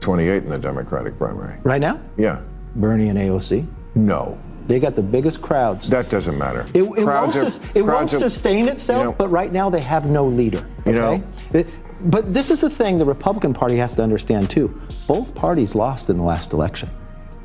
2028 in the Democratic primary. Right now? Yeah. Bernie and AOC? No. They got the biggest crowds. That doesn't matter. It won't sustain itself, but right now they have no leader. Okay? But this is the thing the Republican Party has to understand too. Both parties lost in the last election.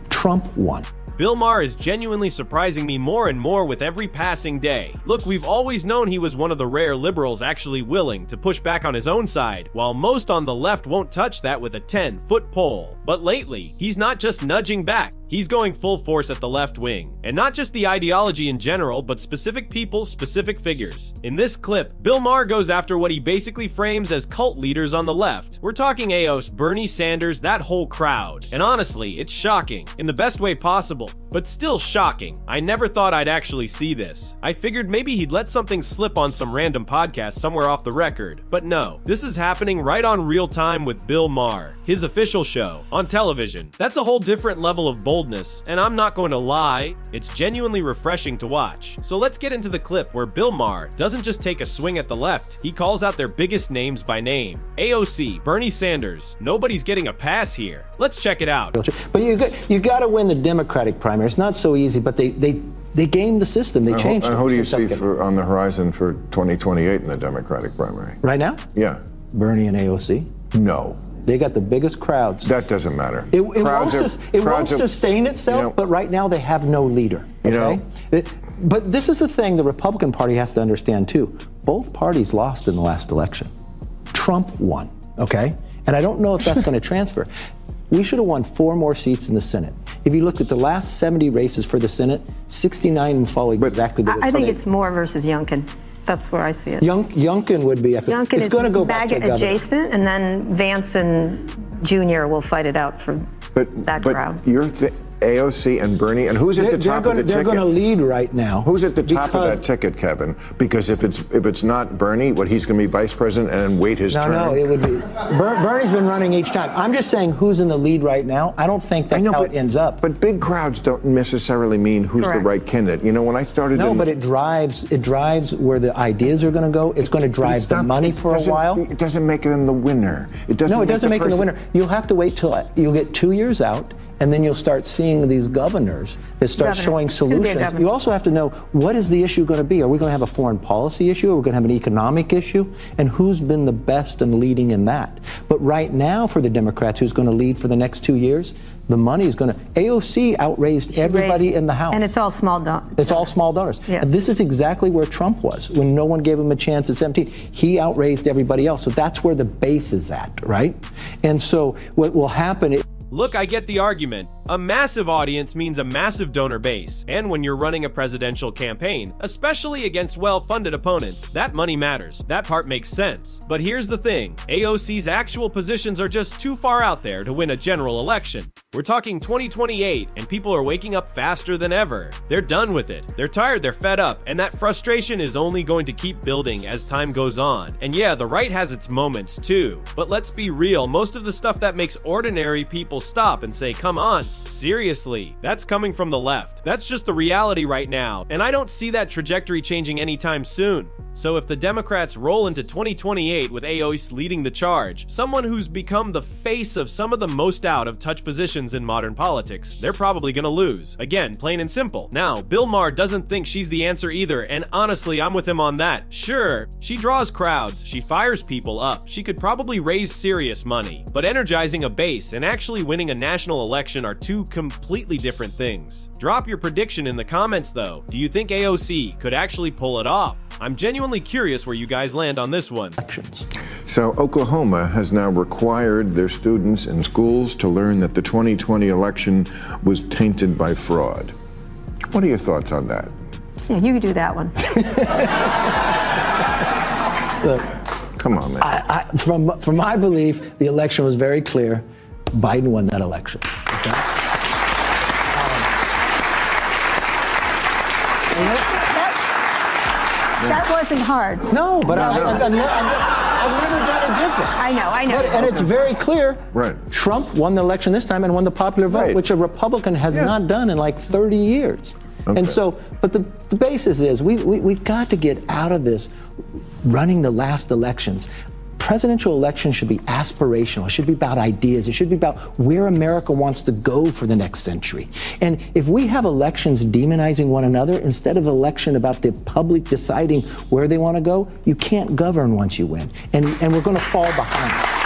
Trump won. Bill Maher is genuinely surprising me more and more with every passing day. Look, we've always known he was one of the rare liberals actually willing to push back on his own side, while most on the left won't touch that with a 10-foot pole. But lately, he's not just nudging back. He's going full force at the left wing. And not just the ideology in general, but specific people, specific figures. In this clip, Bill Maher goes after what he basically frames as cult leaders on the left. We're talking AOC, Bernie Sanders, that whole crowd. And honestly, it's shocking, in the best way possible. But still shocking. I never thought I'd actually see this. I figured maybe he'd let something slip on some random podcast somewhere off the record. But no, this is happening right on Real Time with Bill Maher, his official show, on television. That's a whole different level of boldness, and I'm not going to lie, it's genuinely refreshing to watch. So let's get into the clip where Bill Maher doesn't just take a swing at the left, he calls out their biggest names by name. AOC, Bernie Sanders, nobody's getting a pass here. Let's check it out. But you got to win the Democratic primary. It's not so easy, but they game the system. They changed it. And who do you see on the horizon for 2028 in the Democratic primary? Right now? Yeah. Bernie and AOC? No. They got the biggest crowds. That doesn't matter. It won't sustain itself, but right now they have no leader. Okay? But this is the thing the Republican Party has to understand too. Both parties lost in the last election. Trump won, okay? And I don't know if that's going to transfer. We should have won 4 more seats in the Senate. If you looked at the last 70 races for the Senate, 69 follow exactly the way. I think it's Moore versus Youngkin. That's where I see it. Youngkin would be. Youngkin is going to go back adjacent, and then Vance and Jr. will fight it out for that crowd. AOC and Bernie, and who's at the top of the ticket? They're going to lead right now. Who's at the top of that ticket, Kevin? Because if it's not Bernie, he's going to be vice president and then wait his turn? No, it would be. Bernie's been running each time. I'm just saying who's in the lead right now. I don't think that's how it ends up. But big crowds don't necessarily mean who's the right candidate. You know, when I started... No, but it drives where the ideas are going to go. It's going to drive the money for a while. It doesn't make them the winner. It doesn't make them the winner. You'll have to wait till you'll get 2 years out, and then you'll start seeing these governors that start showing solutions. You also have to know, what is the issue going to be? Are we going to have a foreign policy issue? Are we going to have an economic issue? And who's been the best in leading in that? But right now for the Democrats, who's going to lead for the next 2 years, the money is going to... AOC outraised everybody in the House. And it's all small donors. It's all small donors. Yeah. And this is exactly where Trump was when no one gave him a chance at 17. He outraised everybody else. So that's where the base is at, right? And so what will happen... Look, I get the argument. A massive audience means a massive donor base, and when you're running a presidential campaign, especially against well-funded opponents, that money matters. That part makes sense. But here's the thing, AOC's actual positions are just too far out there to win a general election. We're talking 2028, and people are waking up faster than ever. They're done with it. They're tired, they're fed up, and that frustration is only going to keep building as time goes on. And yeah, the right has its moments too. But let's be real, most of the stuff that makes ordinary people stop and say, come on, seriously, that's coming from the left. That's just the reality right now, and I don't see that trajectory changing anytime soon. So if the Democrats roll into 2028 with AOC leading the charge, someone who's become the face of some of the most out-of-touch positions in modern politics, they're probably gonna lose. Again, plain and simple. Now, Bill Maher doesn't think she's the answer either, and honestly, I'm with him on that. Sure, she draws crowds, she fires people up, she could probably raise serious money, but energizing a base and actually winning a national election are two completely different things. Drop your prediction in the comments though. Do you think AOC could actually pull it off? I'm genuinely curious where you guys land on this one. So Oklahoma has now required their students in schools to learn that the 2020 election was tainted by fraud. What are your thoughts on that? Yeah, you can do that one. Look, come on, man. From my belief, the election was very clear. Biden won that election. Okay? That wasn't hard. No, but I've never done it different. I know. And it's very clear. Right. Trump won the election this time and won the popular vote, which a Republican has not done in like 30 years. Okay. And so, but the basis is we've got to get out of this running the last elections. presidential election should be aspirational. It should be about ideas. It should be about where America wants to go for the next century. And if we have elections demonizing one another instead of election about the public deciding where they want to go, you can't govern once you win. And we're going to fall behind.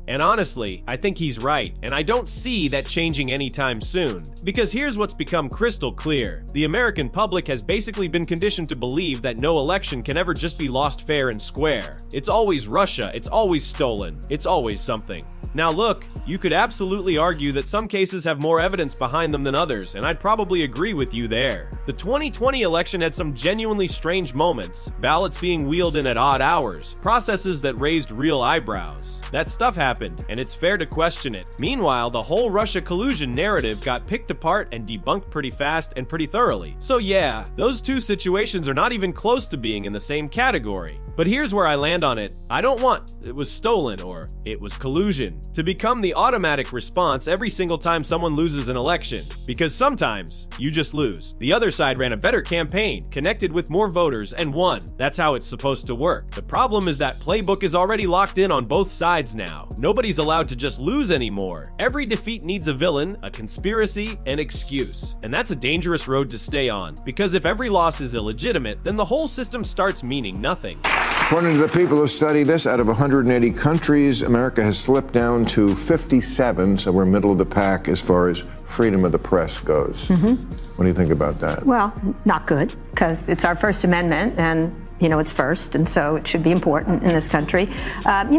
And honestly, I think he's right, and I don't see that changing anytime soon. Because here's what's become crystal clear. The American public has basically been conditioned to believe that no election can ever just be lost fair and square. It's always Russia, it's always stolen, it's always something. Now look, you could absolutely argue that some cases have more evidence behind them than others, and I'd probably agree with you there. The 2020 election had some genuinely strange moments, ballots being wheeled in at odd hours, processes that raised real eyebrows. That stuff happened, and it's fair to question it. Meanwhile, the whole Russia collusion narrative got picked apart and debunked pretty fast and pretty thoroughly. So yeah, those two situations are not even close to being in the same category. But here's where I land on it. I don't want "it was stolen" or "it was collusion" to become the automatic response every single time someone loses an election, because sometimes you just lose. The other side ran a better campaign, connected with more voters, and won. That's how it's supposed to work. The problem is that playbook is already locked in on both sides now. Nobody's allowed to just lose anymore. Every defeat needs a villain, a conspiracy, an excuse. And that's a dangerous road to stay on, because if every loss is illegitimate, then the whole system starts meaning nothing. According to the people who study this, out of 180 countries, America has slipped down to 57, so we're middle of the pack as far as freedom of the press goes. What do you think about that? Well, not good, because it's our First Amendment, and it's first, and so it should be important in this country.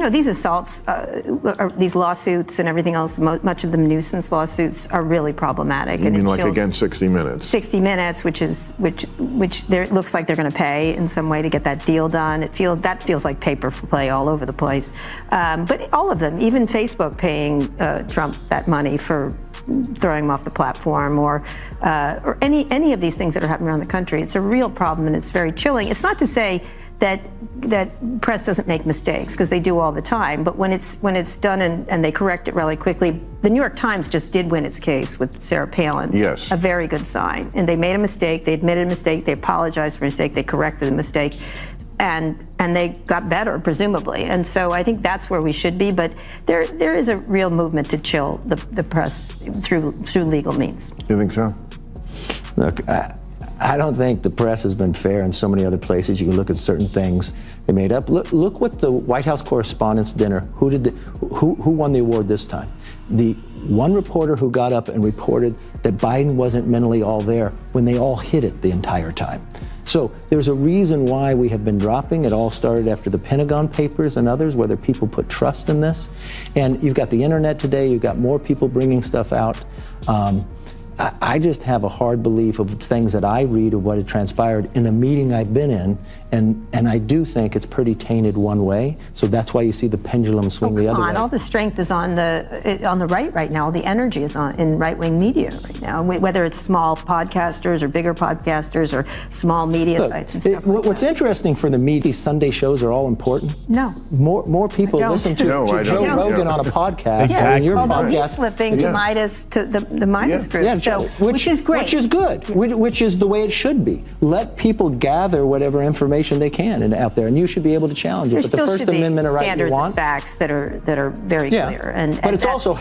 These assaults, these lawsuits and everything else, much of them nuisance lawsuits, are really problematic. You mean like against 60 Minutes? 60 Minutes, which it looks like they're going to pay in some way to get that deal done. That feels like paper play all over the place. But all of them, even Facebook paying Trump that money for throwing him off the platform, or any of these things that are happening around the country. It's a real problem, and it's very chilling. It's not to say that press doesn't make mistakes, because they do all the time. But when it's done and they correct it really quickly, the New York Times just did win its case with Sarah Palin. Yes, a very good sign. And they made a mistake. They admitted a mistake. They apologized for a mistake. They corrected the mistake. And they got better, presumably. And so I think that's where we should be. But there is a real movement to chill the press through legal means. You think so? Look, I don't think the press has been fair in so many other places. You can look at certain things they made up. Look what the White House Correspondents' Dinner, who won the award this time? The one reporter who got up and reported that Biden wasn't mentally all there when they all hid it the entire time. So there's a reason why we have been dropping. It all started after the Pentagon Papers and others, whether people put trust in this. And you've got the internet today, you've got more people bringing stuff out. I just have a hard belief of things that I read of what had transpired in a meeting I've been in, and I do think it's pretty tainted one way. So that's why you see the pendulum swing the other way. All the strength is on the right now. The energy is in right-wing media right now, whether it's small podcasters or bigger podcasters or small media sites and stuff like What's that. interesting for the media, these Sunday shows are all important. No. More people listen to Joe Rogan on a podcast. Exactly. And your Although podcast, he's slipping to the Midas group. Yeah, So, which is great. Which is good. Which is the way it should be. Let people gather whatever information they can out there, and you should be able to challenge it. There but still the First should be Amendment right standards you want. and facts that are very clear. But it's also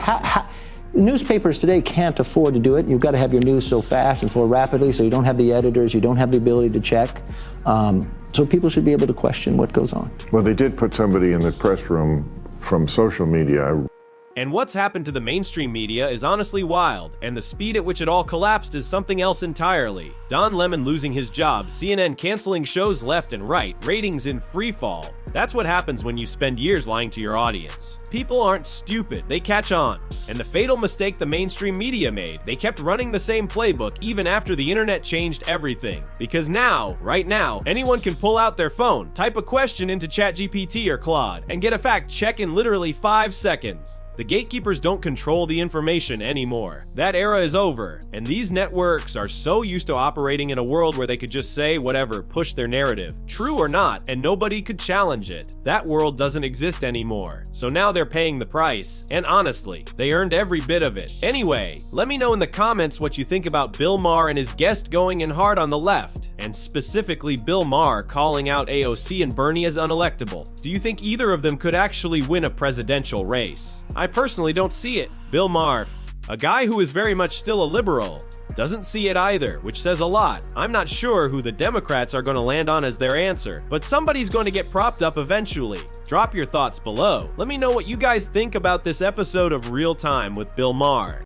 newspapers today can't afford to do it. You've got to have your news so fast and so rapidly, so you don't have the editors, you don't have the ability to check. So people should be able to question what goes on. Well, they did put somebody in the press room from social media. And what's happened to the mainstream media is honestly wild, and the speed at which it all collapsed is something else entirely. Don Lemon losing his job, CNN canceling shows left and right, ratings in free fall. That's what happens when you spend years lying to your audience. People aren't stupid, they catch on. And the fatal mistake the mainstream media made, they kept running the same playbook even after the internet changed everything. Because now, right now, anyone can pull out their phone, type a question into ChatGPT or Claude, and get a fact check in literally 5 seconds. The gatekeepers don't control the information anymore. That era is over, and these networks are so used to operating in a world where they could just say whatever, push their narrative, true or not, and nobody could challenge it. That world doesn't exist anymore, so now they're paying the price, and honestly, they earned every bit of it. Anyway, let me know in the comments what you think about Bill Maher and his guest going in hard on the left, and specifically Bill Maher calling out AOC and Bernie as unelectable. Do you think either of them could actually win a presidential race? I personally don't see it. Bill Maher, a guy who is very much still a liberal, doesn't see it either, which says a lot. I'm not sure who the Democrats are going to land on as their answer, but somebody's going to get propped up eventually. Drop your thoughts below. Let me know what you guys think about this episode of Real Time with Bill Maher.